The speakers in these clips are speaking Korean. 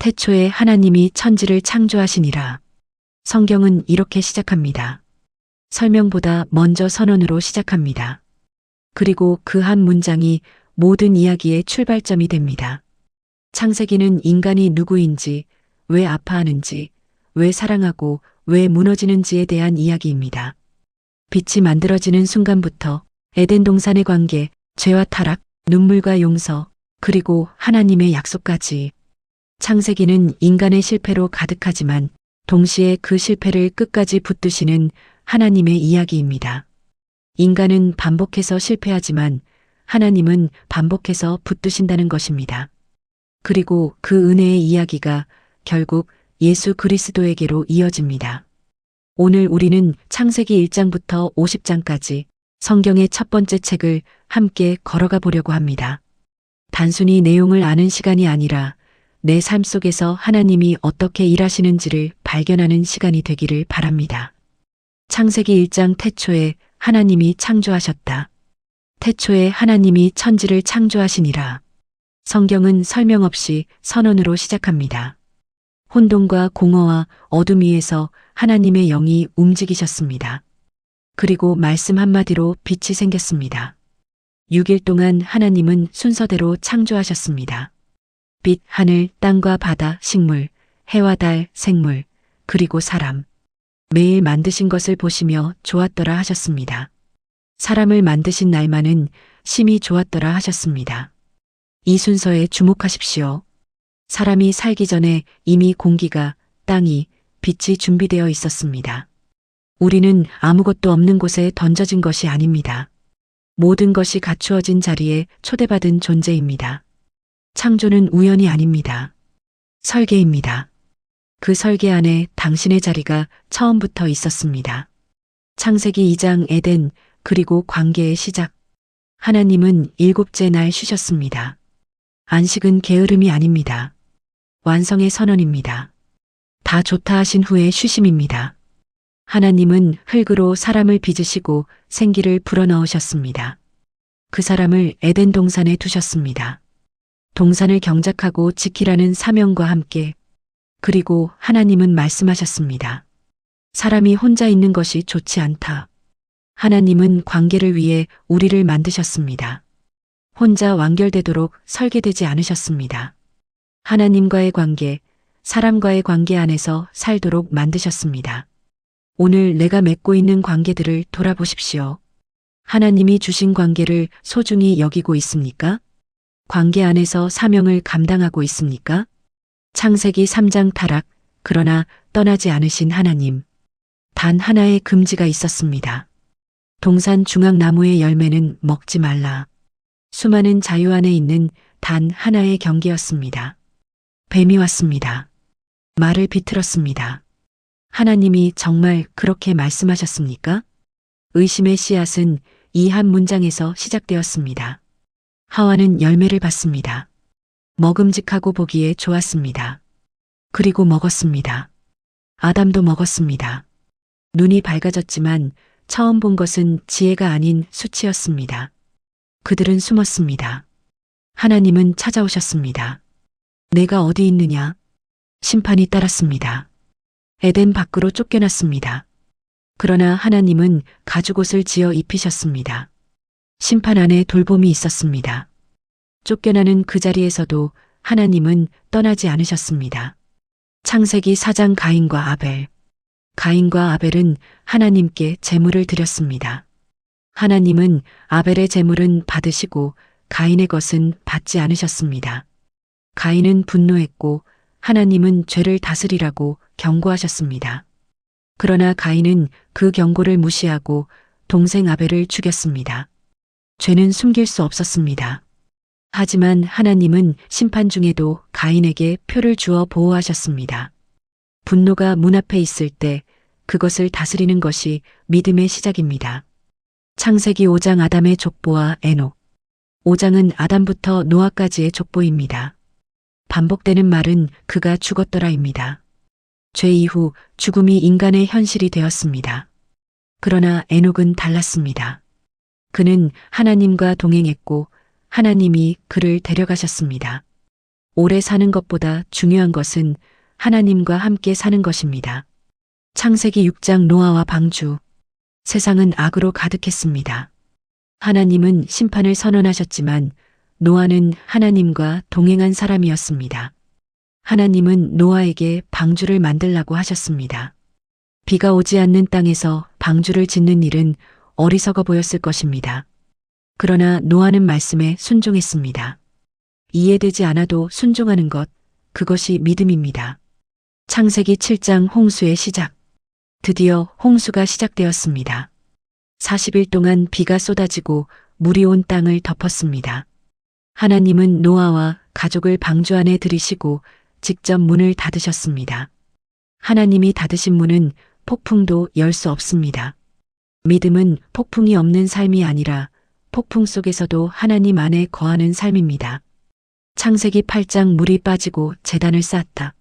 태초에 하나님이 천지를 창조하시니라. 성경은 이렇게 시작합니다. 설명보다 먼저 선언으로 시작합니다. 그리고 그 한 문장이 모든 이야기의 출발점이 됩니다. 창세기는 인간이 누구인지, 왜 아파하는지, 왜 사랑하고 왜 무너지는지에 대한 이야기입니다. 빛이 만들어지는 순간부터 에덴 동산의 관계, 죄와 타락, 눈물과 용서, 그리고 하나님의 약속까지. 창세기는 인간의 실패로 가득하지만 동시에 그 실패를 끝까지 붙드시는 하나님의 이야기입니다. 인간은 반복해서 실패하지만 하나님은 반복해서 붙드신다는 것입니다. 그리고 그 은혜의 이야기가 결국 예수 그리스도에게로 이어집니다. 오늘 우리는 창세기 1장부터 50장까지 성경의 첫 번째 책을 함께 걸어가 보려고 합니다. 단순히 내용을 아는 시간이 아니라 내 삶 속에서 하나님이 어떻게 일하시는지를 발견하는 시간이 되기를 바랍니다. 창세기 1장 태초에 하나님이 창조하셨다. 태초에 하나님이 천지를 창조하시니라. 성경은 설명 없이 선언으로 시작합니다. 혼돈과 공허와 어둠 위에서 하나님의 영이 움직이셨습니다. 그리고 말씀 한마디로 빛이 생겼습니다. 6일 동안 하나님은 순서대로 창조하셨습니다. 빛, 하늘, 땅과 바다, 식물, 해와 달, 생물, 그리고 사람. 매일 만드신 것을 보시며 좋았더라 하셨습니다. 사람을 만드신 날만은 심히 좋았더라 하셨습니다. 이 순서에 주목하십시오. 사람이 살기 전에 이미 공기가, 땅이, 빛이 준비되어 있었습니다. 우리는 아무것도 없는 곳에 던져진 것이 아닙니다. 모든 것이 갖추어진 자리에 초대받은 존재입니다. 창조는 우연이 아닙니다. 설계입니다. 그 설계 안에 당신의 자리가 처음부터 있었습니다. 창세기 2장 에덴, 그리고 관계의 시작. 하나님은 7째 날 쉬셨습니다. 안식은 게으름이 아닙니다. 완성의 선언입니다. 다 좋다 하신 후에 쉬심입니다. 하나님은 흙으로 사람을 빚으시고 생기를 불어넣으셨습니다. 그 사람을 에덴 동산에 두셨습니다. 동산을 경작하고 지키라는 사명과 함께. 그리고 하나님은 말씀하셨습니다. 사람이 혼자 있는 것이 좋지 않다. 하나님은 관계를 위해 우리를 만드셨습니다. 혼자 완결되도록 설계되지 않으셨습니다. 하나님과의 관계, 사람과의 관계 안에서 살도록 만드셨습니다. 오늘 내가 맺고 있는 관계들을 돌아보십시오. 하나님이 주신 관계를 소중히 여기고 있습니까? 관계 안에서 사명을 감당하고 있습니까? 창세기 3장 타락, 그러나 떠나지 않으신 하나님. 단 하나의 금지가 있었습니다. 동산 중앙나무의 열매는 먹지 말라. 수많은 자유 안에 있는 단 하나의 경계였습니다. 뱀이 왔습니다. 말을 비틀었습니다. 하나님이 정말 그렇게 말씀하셨습니까? 의심의 씨앗은 이 한 문장에서 시작되었습니다. 하와는 열매를 받습니다. 먹음직하고 보기에 좋았습니다. 그리고 먹었습니다. 아담도 먹었습니다. 눈이 밝아졌지만 처음 본 것은 지혜가 아닌 수치였습니다. 그들은 숨었습니다. 하나님은 찾아오셨습니다. 내가 어디 있느냐? 심판이 따랐습니다. 에덴 밖으로 쫓겨났습니다. 그러나 하나님은 가죽옷을 지어 입히셨습니다. 심판 안에 돌봄이 있었습니다. 쫓겨나는 그 자리에서도 하나님은 떠나지 않으셨습니다. 창세기 4장 가인과 아벨. 가인과 아벨은 하나님께 제물을 드렸습니다. 하나님은 아벨의 제물은 받으시고 가인의 것은 받지 않으셨습니다. 가인은 분노했고 하나님은 죄를 다스리라고 경고하셨습니다. 그러나 가인은 그 경고를 무시하고 동생 아벨을 죽였습니다. 죄는 숨길 수 없었습니다. 하지만 하나님은 심판 중에도 가인에게 표를 주어 보호하셨습니다. 분노가 문 앞에 있을 때 그것을 다스리는 것이 믿음의 시작입니다. 창세기 5장 아담의 족보와 에녹. 5장은 아담부터 노아까지의 족보입니다. 반복되는 말은 그가 죽었더라입니다. 죄 이후 죽음이 인간의 현실이 되었습니다. 그러나 에녹은 달랐습니다. 그는 하나님과 동행했고 하나님이 그를 데려가셨습니다. 오래 사는 것보다 중요한 것은 하나님과 함께 사는 것입니다. 창세기 6장 노아와 방주. 세상은 악으로 가득했습니다. 하나님은 심판을 선언하셨지만 노아는 하나님과 동행한 사람이었습니다. 하나님은 노아에게 방주를 만들라고 하셨습니다. 비가 오지 않는 땅에서 방주를 짓는 일은 어리석어 보였을 것입니다. 그러나 노아는 말씀에 순종했습니다. 이해되지 않아도 순종하는 것, 그것이 믿음입니다. 창세기 7장 홍수의 시작. 드디어 홍수가 시작되었습니다. 40일 동안 비가 쏟아지고 물이 온 땅을 덮었습니다. 하나님은 노아와 가족을 방주 안에 들이시고 직접 문을 닫으셨습니다. 하나님이 닫으신 문은 폭풍도 열 수 없습니다. 믿음은 폭풍이 없는 삶이 아니라 폭풍 속에서도 하나님 안에 거하는 삶입니다. 창세기 8장 물이 빠지고 제단을 쌓았다.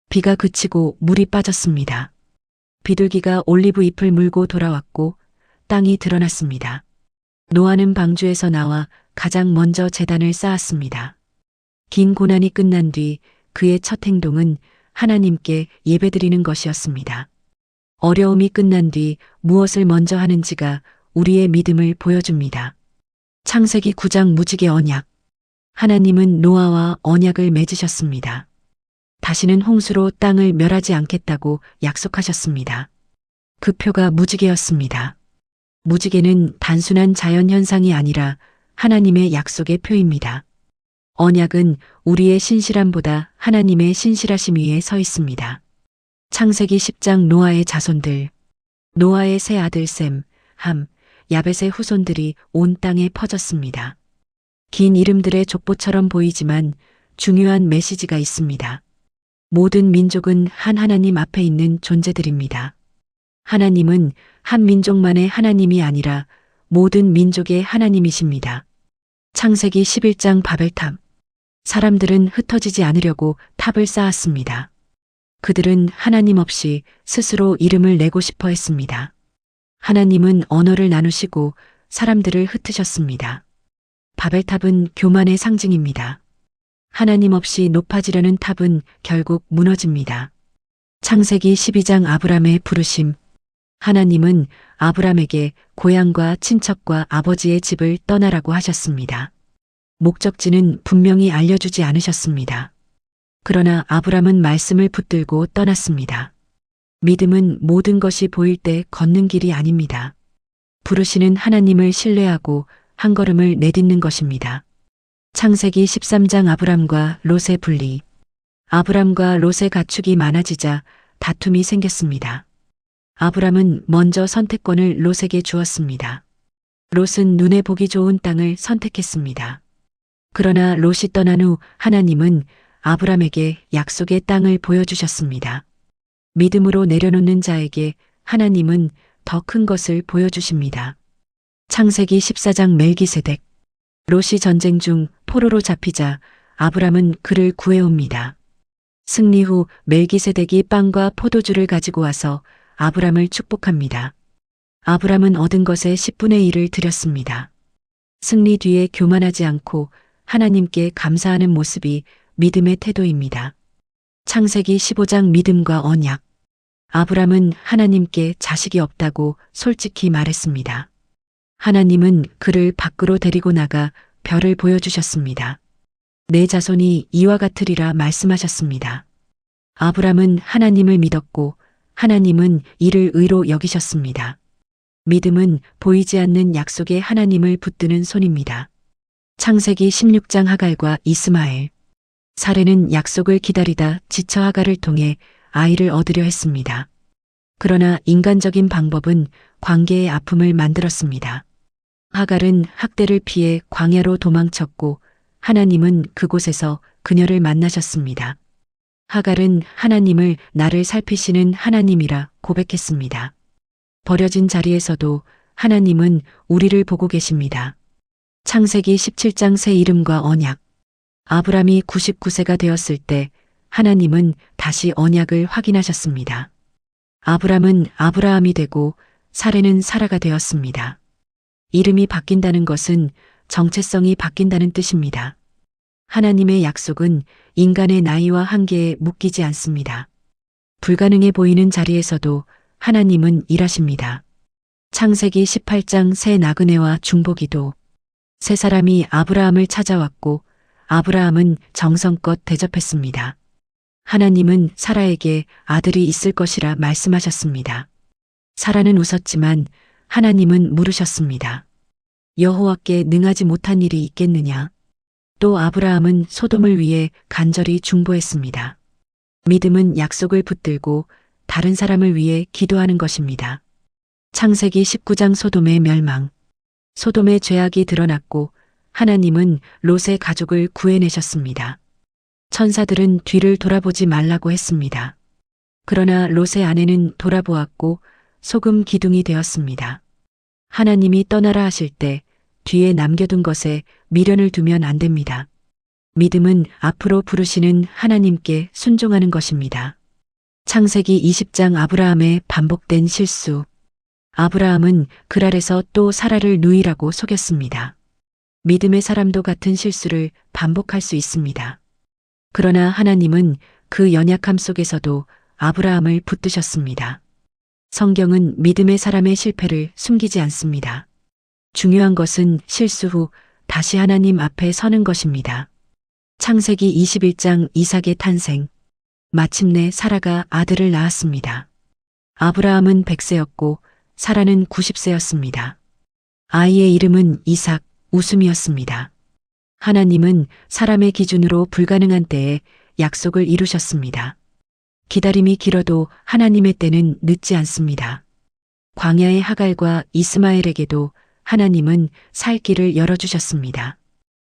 비가 그치고 물이 빠졌습니다. 비둘기가 올리브 잎을 물고 돌아왔고 땅이 드러났습니다. 노아는 방주에서 나와 가장 먼저 제단을 쌓았습니다. 긴 고난이 끝난 뒤 그의 첫 행동은 하나님께 예배드리는 것이었습니다. 어려움이 끝난 뒤 무엇을 먼저 하는지가 우리의 믿음을 보여줍니다. 창세기 9장 무지개 언약. 하나님은 노아와 언약을 맺으셨습니다. 다시는 홍수로 땅을 멸하지 않겠다고 약속하셨습니다. 그 표가 무지개였습니다. 무지개는 단순한 자연 현상이 아니라 하나님의 약속의 표입니다. 언약은 우리의 신실함보다 하나님의 신실하심 위에 서 있습니다. 창세기 10장 노아의 자손들. 노아의 세 아들 셈, 함, 야벳의 후손들이 온 땅에 퍼졌습니다. 긴 이름들의 족보처럼 보이지만 중요한 메시지가 있습니다. 모든 민족은 한 하나님 앞에 있는 존재들입니다. 하나님은 한 민족만의 하나님이 아니라 모든 민족의 하나님이십니다. 창세기 11장 바벨탑. 사람들은 흩어지지 않으려고 탑을 쌓았습니다. 그들은 하나님 없이 스스로 이름을 내고 싶어 했습니다. 하나님은 언어를 나누시고 사람들을 흩으셨습니다. 바벨탑은 교만의 상징입니다. 하나님 없이 높아지려는 탑은 결국 무너집니다. 창세기 12장 아브람의 부르심. 하나님은 아브람에게 고향과 친척과 아버지의 집을 떠나라고 하셨습니다. 목적지는 분명히 알려주지 않으셨습니다. 그러나 아브람은 말씀을 붙들고 떠났습니다. 믿음은 모든 것이 보일 때 걷는 길이 아닙니다. 부르시는 하나님을 신뢰하고 한 걸음을 내딛는 것입니다. 창세기 13장 아브람과 롯의 분리. 아브람과 롯의 가축이 많아지자 다툼이 생겼습니다. 아브람은 먼저 선택권을 롯에게 주었습니다. 롯은 눈에 보기 좋은 땅을 선택했습니다. 그러나 롯이 떠난 후 하나님은 아브람에게 약속의 땅을 보여주셨습니다. 믿음으로 내려놓는 자에게 하나님은 더 큰 것을 보여주십니다. 창세기 14장 멜기세덱. 롯이 전쟁 중 포로로 잡히자 아브람은 그를 구해옵니다. 승리 후 멜기세덱이 빵과 포도주를 가지고 와서 아브람을 축복합니다. 아브람은 얻은 것의 10분의 1을 드렸습니다. 승리 뒤에 교만하지 않고 하나님께 감사하는 모습이 믿음의 태도입니다. 창세기 15장 믿음과 언약. 아브람은 하나님께 자식이 없다고 솔직히 말했습니다. 하나님은 그를 밖으로 데리고 나가 별을 보여주셨습니다. 내 자손이 이와 같으리라 말씀하셨습니다. 아브람은 하나님을 믿었고 하나님은 이를 의로 여기셨습니다. 믿음은 보이지 않는 약속에 하나님을 붙드는 손입니다. 창세기 16장 하갈과 이스마엘. 사레는 약속을 기다리다 지쳐 하갈을 통해 아이를 얻으려 했습니다. 그러나 인간적인 방법은 관계의 아픔을 만들었습니다. 하갈은 학대를 피해 광야로 도망쳤고 하나님은 그곳에서 그녀를 만나셨습니다. 하갈은 하나님을 나를 살피시는 하나님이라 고백했습니다. 버려진 자리에서도 하나님은 우리를 보고 계십니다. 창세기 17장 새 이름과 언약. 아브람이 99세가 되었을 때 하나님은 다시 언약을 확인하셨습니다. 아브람은 아브라함이 되고 사레는 사라가 되었습니다. 이름이 바뀐다는 것은 정체성이 바뀐다는 뜻입니다. 하나님의 약속은 인간의 나이와 한계에 묶이지 않습니다. 불가능해 보이는 자리에서도 하나님은 일하십니다. 창세기 18장 새 나그네와 중보기도. 세 사람이 아브라함을 찾아왔고 아브라함은 정성껏 대접했습니다. 하나님은 사라에게 아들이 있을 것이라 말씀하셨습니다. 사라는 웃었지만 하나님은 물으셨습니다. 여호와께 능하지 못한 일이 있겠느냐? 또 아브라함은 소돔을 위해 간절히 중보했습니다. 믿음은 약속을 붙들고 다른 사람을 위해 기도하는 것입니다. 창세기 19장 소돔의 멸망. 소돔의 죄악이 드러났고 하나님은 롯의 가족을 구해내셨습니다. 천사들은 뒤를 돌아보지 말라고 했습니다. 그러나 롯의 아내는 돌아보았고 소금 기둥이 되었습니다. 하나님이 떠나라 하실 때 뒤에 남겨둔 것에 미련을 두면 안 됩니다. 믿음은 앞으로 부르시는 하나님께 순종하는 것입니다. 창세기 20장 아브라함의 반복된 실수. 아브라함은 그랄에서 또 사라를 누이라고 속였습니다. 믿음의 사람도 같은 실수를 반복할 수 있습니다. 그러나 하나님은 그 연약함 속에서도 아브라함을 붙드셨습니다. 성경은 믿음의 사람의 실패를 숨기지 않습니다. 중요한 것은 실수 후 다시 하나님 앞에 서는 것입니다. 창세기 21장 이삭의 탄생. 마침내 사라가 아들을 낳았습니다. 아브라함은 100세였고 사라는 90세였습니다. 아이의 이름은 이삭, 웃음이었습니다. 하나님은 사람의 기준으로 불가능한 때에 약속을 이루셨습니다. 기다림이 길어도 하나님의 때는 늦지 않습니다. 광야의 하갈과 이스마엘에게도 하나님은 살 길을 열어주셨습니다.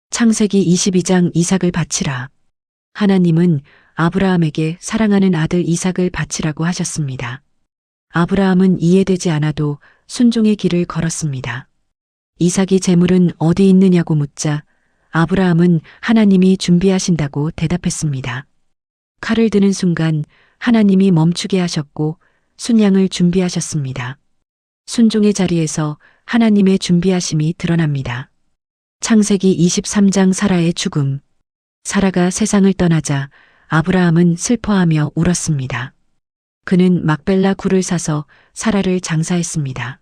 창세기 22장 이삭을 바치라. 하나님은 아브라함에게 사랑하는 아들 이삭을 바치라고 하셨습니다. 아브라함은 이해되지 않아도 순종의 길을 걸었습니다. 이삭이 재물은 어디 있느냐고 묻자 아브라함은 하나님이 준비하신다고 대답했습니다. 칼을 드는 순간 하나님이 멈추게 하셨고 순양을 준비하셨습니다. 순종의 자리에서 하나님의 준비하심이 드러납니다. 창세기 23장 사라의 죽음. 사라가 세상을 떠나자 아브라함은 슬퍼하며 울었습니다. 그는 막벨라 굴을 사서 사라를 장사했습니다.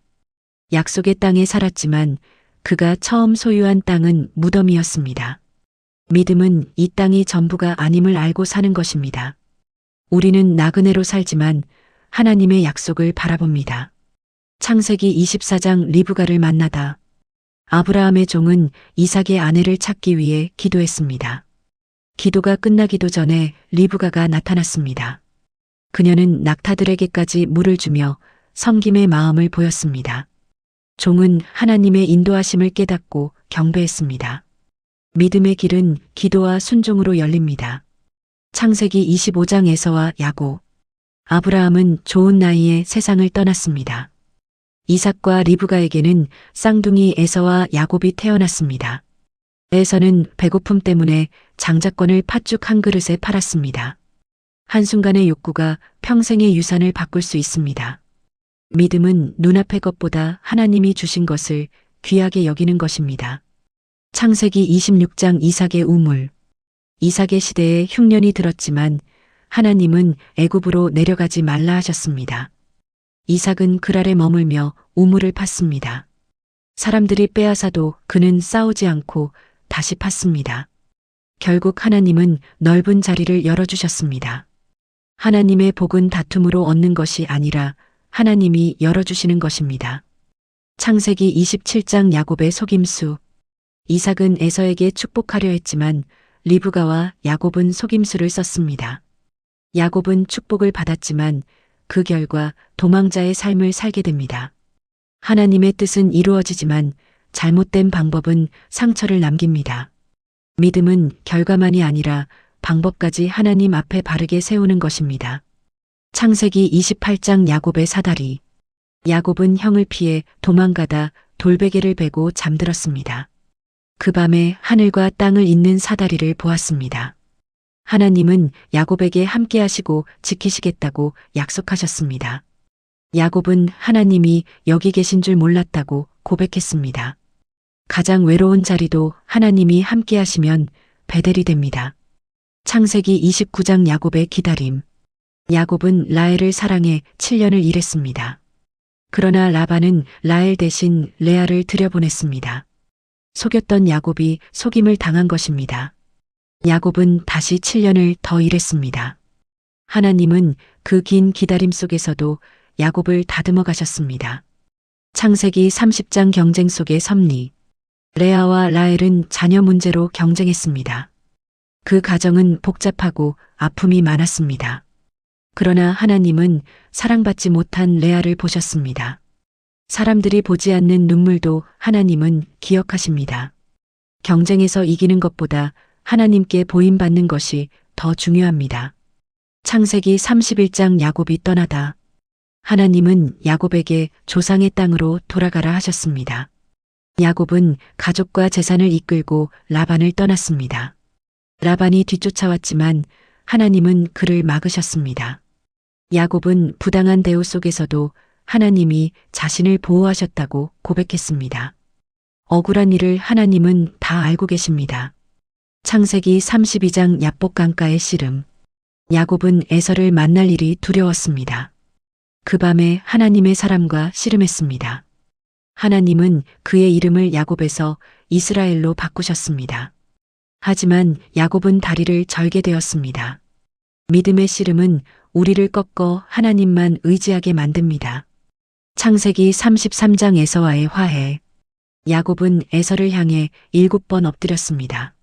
약속의 땅에 살았지만 그가 처음 소유한 땅은 무덤이었습니다. 믿음은 이 땅이 전부가 아님을 알고 사는 것입니다. 우리는 나그네로 살지만 하나님의 약속을 바라봅니다. 창세기 24장 리브가를 만나다. 아브라함의 종은 이삭의 아내를 찾기 위해 기도했습니다. 기도가 끝나기도 전에 리브가가 나타났습니다. 그녀는 낙타들에게까지 물을 주며 섬김의 마음을 보였습니다. 종은 하나님의 인도하심을 깨닫고 경배했습니다. 믿음의 길은 기도와 순종으로 열립니다. 창세기 25장 에서와 야곱. 아브라함은 좋은 나이에 세상을 떠났습니다. 이삭과 리브가에게는 쌍둥이 에서와 야곱이 태어났습니다. 에서는 배고픔 때문에 장자권을 팥죽 한 그릇에 팔았습니다. 한순간의 욕구가 평생의 유산을 바꿀 수 있습니다. 믿음은 눈앞의 것보다 하나님이 주신 것을 귀하게 여기는 것입니다. 창세기 26장 이삭의 우물. 이삭의 시대에 흉년이 들었지만 하나님은 애굽으로 내려가지 말라 하셨습니다. 이삭은 그랄에 머물며 우물을 팠습니다. 사람들이 빼앗아도 그는 싸우지 않고 다시 팠습니다. 결국 하나님은 넓은 자리를 열어주셨습니다. 하나님의 복은 다툼으로 얻는 것이 아니라 하나님이 열어주시는 것입니다. 창세기 27장 야곱의 속임수. 이삭은 에서에게 축복하려 했지만 리브가와 야곱은 속임수를 썼습니다. 야곱은 축복을 받았지만 그 결과 도망자의 삶을 살게 됩니다. 하나님의 뜻은 이루어지지만 잘못된 방법은 상처를 남깁니다. 믿음은 결과만이 아니라 방법까지 하나님 앞에 바르게 세우는 것입니다. 창세기 28장 야곱의 사다리. 야곱은 형을 피해 도망가다 돌베개를 베고 잠들었습니다. 그 밤에 하늘과 땅을 잇는 사다리를 보았습니다. 하나님은 야곱에게 함께 하시고 지키시겠다고 약속하셨습니다. 야곱은 하나님이 여기 계신 줄 몰랐다고 고백했습니다. 가장 외로운 자리도 하나님이 함께 하시면 베델이 됩니다. 창세기 29장 야곱의 기다림. 야곱은 라헬을 사랑해 7년을 일했습니다. 그러나 라반은 라헬 대신 레아를 들여보냈습니다. 속였던 야곱이 속임을 당한 것입니다. 야곱은 다시 7년을 더 일했습니다. 하나님은 그 긴 기다림 속에서도 야곱을 다듬어 가셨습니다. 창세기 30장 경쟁 속의 섭리. 레아와 라헬은 자녀 문제로 경쟁했습니다. 그 가정은 복잡하고 아픔이 많았습니다. 그러나 하나님은 사랑받지 못한 레아를 보셨습니다. 사람들이 보지 않는 눈물도 하나님은 기억하십니다. 경쟁에서 이기는 것보다 하나님께 보임받는 것이 더 중요합니다. 창세기 31장 야곱이 떠나다. 하나님은 야곱에게 조상의 땅으로 돌아가라 하셨습니다. 야곱은 가족과 재산을 이끌고 라반을 떠났습니다. 라반이 뒤쫓아왔지만 하나님은 그를 막으셨습니다. 야곱은 부당한 대우 속에서도 하나님이 자신을 보호하셨다고 고백했습니다. 억울한 일을 하나님은 다 알고 계십니다. 창세기 32장 야복 강가의 씨름. 야곱은 에서를 만날 일이 두려웠습니다. 그 밤에 하나님의 사람과 씨름했습니다. 하나님은 그의 이름을 야곱에서 이스라엘로 바꾸셨습니다. 하지만 야곱은 다리를 절게 되었습니다. 믿음의 씨름은 우리를 꺾어 하나님만 의지하게 만듭니다. 창세기 33장 에서와의 화해. 야곱은 에서를 향해 7번 엎드렸습니다.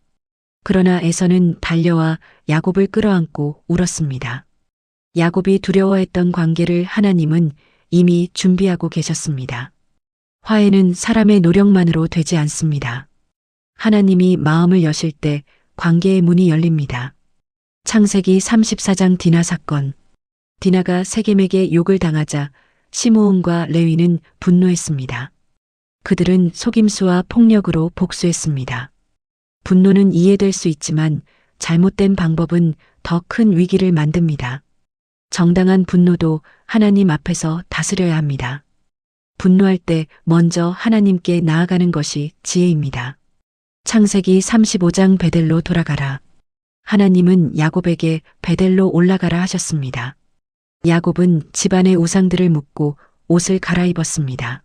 그러나 에서는 달려와 야곱을 끌어안고 울었습니다. 야곱이 두려워했던 관계를 하나님은 이미 준비하고 계셨습니다. 화해는 사람의 노력만으로 되지 않습니다. 하나님이 마음을 여실 때 관계의 문이 열립니다. 창세기 34장 디나 사건. 디나가 세겜에게 욕을 당하자 시므온과 레위는 분노했습니다. 그들은 속임수와 폭력으로 복수했습니다. 분노는 이해될 수 있지만 잘못된 방법은 더 큰 위기를 만듭니다. 정당한 분노도 하나님 앞에서 다스려야 합니다. 분노할 때 먼저 하나님께 나아가는 것이 지혜입니다. 창세기 35장 베델로 돌아가라. 하나님은 야곱에게 베델로 올라가라 하셨습니다. 야곱은 집안의 우상들을 묻고 옷을 갈아입었습니다.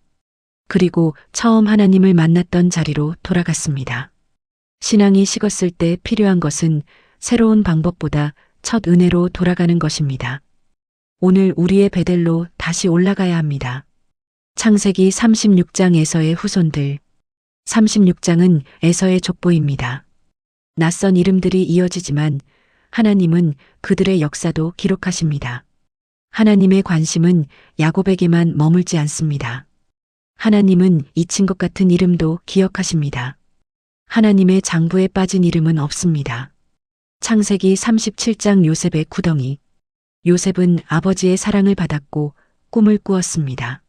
그리고 처음 하나님을 만났던 자리로 돌아갔습니다. 신앙이 식었을 때 필요한 것은 새로운 방법보다 첫 은혜로 돌아가는 것입니다. 오늘 우리의 베델로 다시 올라가야 합니다. 창세기 36장 에서의 후손들. 36장은 에서의 족보입니다. 낯선 이름들이 이어지지만 하나님은 그들의 역사도 기록하십니다. 하나님의 관심은 야곱에게만 머물지 않습니다. 하나님은 잊힌 것 같은 이름도 기억하십니다. 하나님의 장부에 빠진 이름은 없습니다. 창세기 37장 요셉의 구덩이. 요셉은 아버지의 사랑을 받았고 꿈을 꾸었습니다.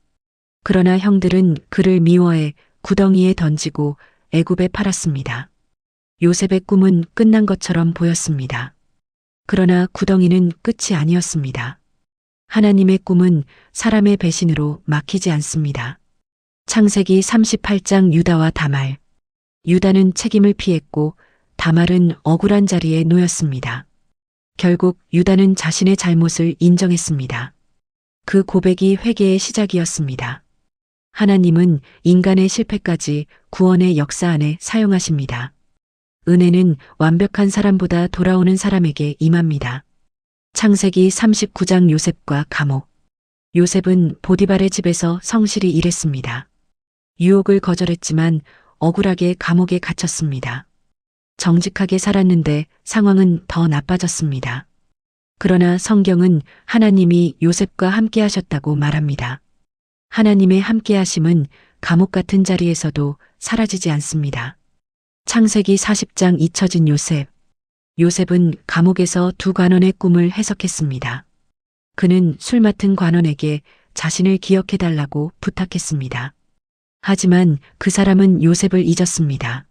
그러나 형들은 그를 미워해 구덩이에 던지고 애굽에 팔았습니다. 요셉의 꿈은 끝난 것처럼 보였습니다. 그러나 구덩이는 끝이 아니었습니다. 하나님의 꿈은 사람의 배신으로 막히지 않습니다. 창세기 38장 유다와 다말. 유다는 책임을 피했고 다말은 억울한 자리에 놓였습니다. 결국 유다는 자신의 잘못을 인정했습니다. 그 고백이 회개의 시작이었습니다. 하나님은 인간의 실패까지 구원의 역사 안에 사용하십니다. 은혜는 완벽한 사람보다 돌아오는 사람에게 임합니다. 창세기 39장 요셉과 감옥. 요셉은 보디발의 집에서 성실히 일했습니다. 유혹을 거절했지만 억울하게 감옥에 갇혔습니다. 정직하게 살았는데 상황은 더 나빠졌습니다. 그러나 성경은 하나님이 요셉과 함께 하셨다고 말합니다. 하나님의 함께 하심은 감옥 같은 자리에서도 사라지지 않습니다. 창세기 40장 잊혀진 요셉. 요셉은 감옥에서 두 관원의 꿈을 해석했습니다. 그는 술 맡은 관원에게 자신을 기억해달라고 부탁했습니다. 하지만 그 사람은 요셉을 잊었습니다.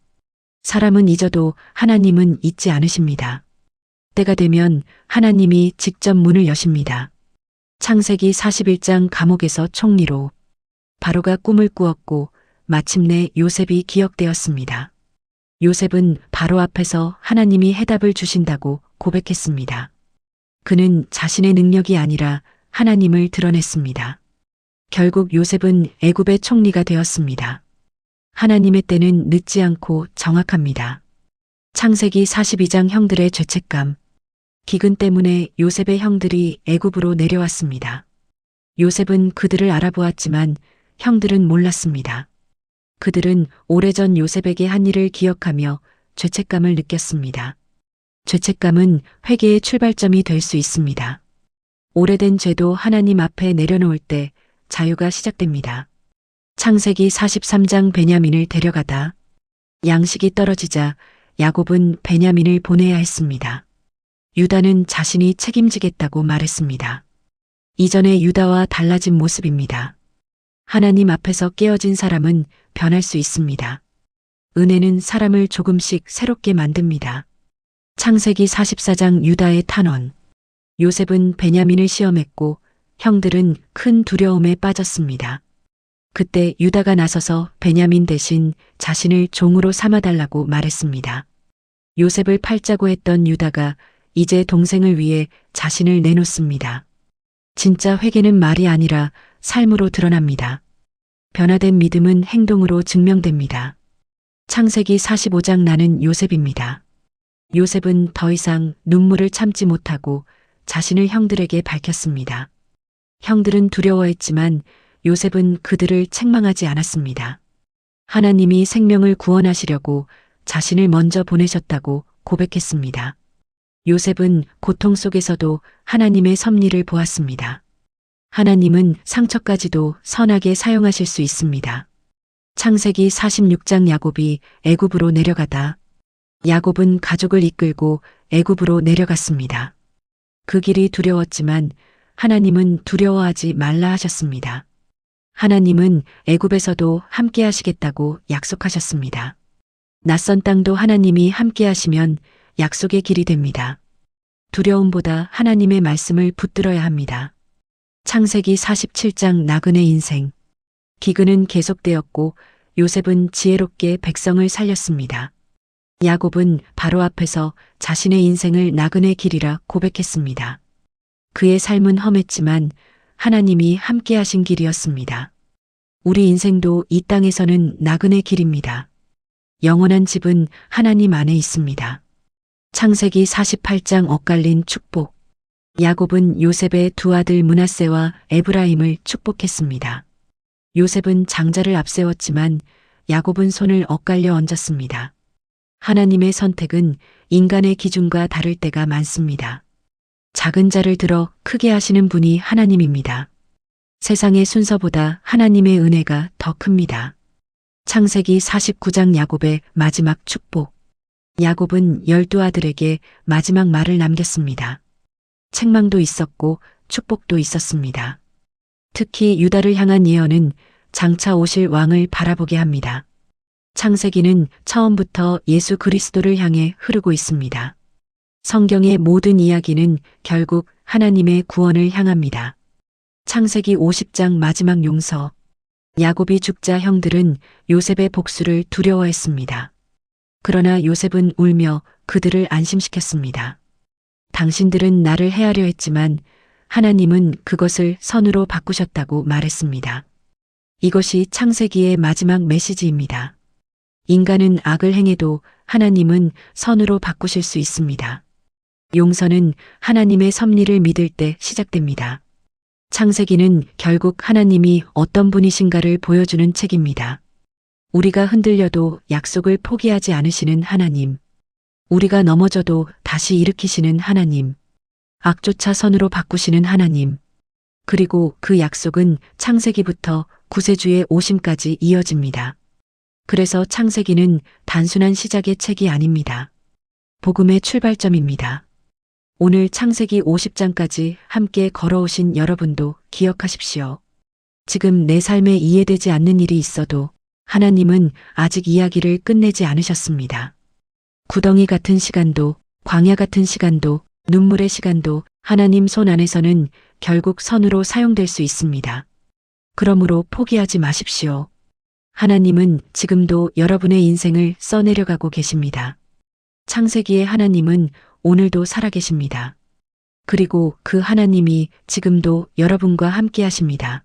사람은 잊어도 하나님은 잊지 않으십니다. 때가 되면 하나님이 직접 문을 여십니다. 창세기 41장 감옥에서 총리로. 바로가 꿈을 꾸었고 마침내 요셉이 기억되었습니다. 요셉은 바로 앞에서 하나님이 해답을 주신다고 고백했습니다. 그는 자신의 능력이 아니라 하나님을 드러냈습니다. 결국 요셉은 애굽의 총리가 되었습니다. 하나님의 때는 늦지 않고 정확합니다. 창세기 42장 형들의 죄책감. 기근 때문에 요셉의 형들이 애굽으로 내려왔습니다. 요셉은 그들을 알아보았지만 형들은 몰랐습니다. 그들은 오래전 요셉에게 한 일을 기억하며 죄책감을 느꼈습니다. 죄책감은 회개의 출발점이 될 수 있습니다. 오래된 죄도 하나님 앞에 내려놓을 때 자유가 시작됩니다. 창세기 43장 베냐민을 데려가다 양식이 떨어지자 야곱은 베냐민을 보내야 했습니다. 유다는 자신이 책임지겠다고 말했습니다. 이전의 유다와 달라진 모습입니다. 하나님 앞에서 깨어진 사람은 변할 수 있습니다. 은혜는 사람을 조금씩 새롭게 만듭니다. 창세기 44장 유다의 탄원. 요셉은 베냐민을 시험했고 형들은 큰 두려움에 빠졌습니다. 그때 유다가 나서서 베냐민 대신 자신을 종으로 삼아달라고 말했습니다. 요셉을 팔자고 했던 유다가 이제 동생을 위해 자신을 내놓습니다. 진짜 회개는 말이 아니라 삶으로 드러납니다. 변화된 믿음은 행동으로 증명됩니다. 창세기 45장 나는 요셉입니다. 요셉은 더 이상 눈물을 참지 못하고 자신을 형들에게 밝혔습니다. 형들은 두려워했지만 요셉은 그들을 책망하지 않았습니다. 하나님이 생명을 구원하시려고 자신을 먼저 보내셨다고 고백했습니다. 요셉은 고통 속에서도 하나님의 섭리를 보았습니다. 하나님은 상처까지도 선하게 사용하실 수 있습니다. 창세기 46장 야곱이 애굽으로 내려가다 야곱은 가족을 이끌고 애굽으로 내려갔습니다. 그 길이 두려웠지만 하나님은 두려워하지 말라 하셨습니다. 하나님은 애굽에서도 함께 하시겠다고 약속하셨습니다. 낯선 땅도 하나님이 함께 하시면 약속의 길이 됩니다. 두려움보다 하나님의 말씀을 붙들어야 합니다. 창세기 47장 나그네 인생. 기근은 계속되었고 요셉은 지혜롭게 백성을 살렸습니다. 야곱은 바로 앞에서 자신의 인생을 나그네 길이라 고백했습니다. 그의 삶은 험했지만 하나님이 함께 하신 길이었습니다. 우리 인생도 이 땅에서는 나그네 길입니다. 영원한 집은 하나님 안에 있습니다. 창세기 48장 엇갈린 축복. 야곱은 요셉의 두 아들 므낫세와 에브라임을 축복했습니다. 요셉은 장자를 앞세웠지만 야곱은 손을 엇갈려 얹었습니다. 하나님의 선택은 인간의 기준과 다를 때가 많습니다. 작은 자를 들어 크게 하시는 분이 하나님입니다. 세상의 순서보다 하나님의 은혜가 더 큽니다. 창세기 49장 야곱의 마지막 축복. 야곱은 12아들에게 마지막 말을 남겼습니다. 책망도 있었고 축복도 있었습니다. 특히 유다를 향한 예언은 장차 오실 왕을 바라보게 합니다. 창세기는 처음부터 예수 그리스도를 향해 흐르고 있습니다. 성경의 모든 이야기는 결국 하나님의 구원을 향합니다. 창세기 50장 마지막 용서. 야곱이 죽자 형들은 요셉의 복수를 두려워했습니다. 그러나 요셉은 울며 그들을 안심시켰습니다. 당신들은 나를 해하려 했지만 하나님은 그것을 선으로 바꾸셨다고 말했습니다. 이것이 창세기의 마지막 메시지입니다. 인간은 악을 행해도 하나님은 선으로 바꾸실 수 있습니다. 용서는 하나님의 섭리를 믿을 때 시작됩니다. 창세기는 결국 하나님이 어떤 분이신가를 보여주는 책입니다. 우리가 흔들려도 약속을 포기하지 않으시는 하나님. 우리가 넘어져도 다시 일으키시는 하나님. 악조차 선으로 바꾸시는 하나님. 그리고 그 약속은 창세기부터 구세주의 오심까지 이어집니다. 그래서 창세기는 단순한 시작의 책이 아닙니다. 복음의 출발점입니다. 오늘 창세기 50장까지 함께 걸어오신 여러분도 기억하십시오. 지금 내 삶에 이해되지 않는 일이 있어도 하나님은 아직 이야기를 끝내지 않으셨습니다. 구덩이 같은 시간도, 광야 같은 시간도, 눈물의 시간도 하나님 손 안에서는 결국 선으로 사용될 수 있습니다. 그러므로 포기하지 마십시오. 하나님은 지금도 여러분의 인생을 써내려가고 계십니다. 창세기의 하나님은 오늘도 살아계십니다. 그리고 그 하나님이 지금도 여러분과 함께 하십니다.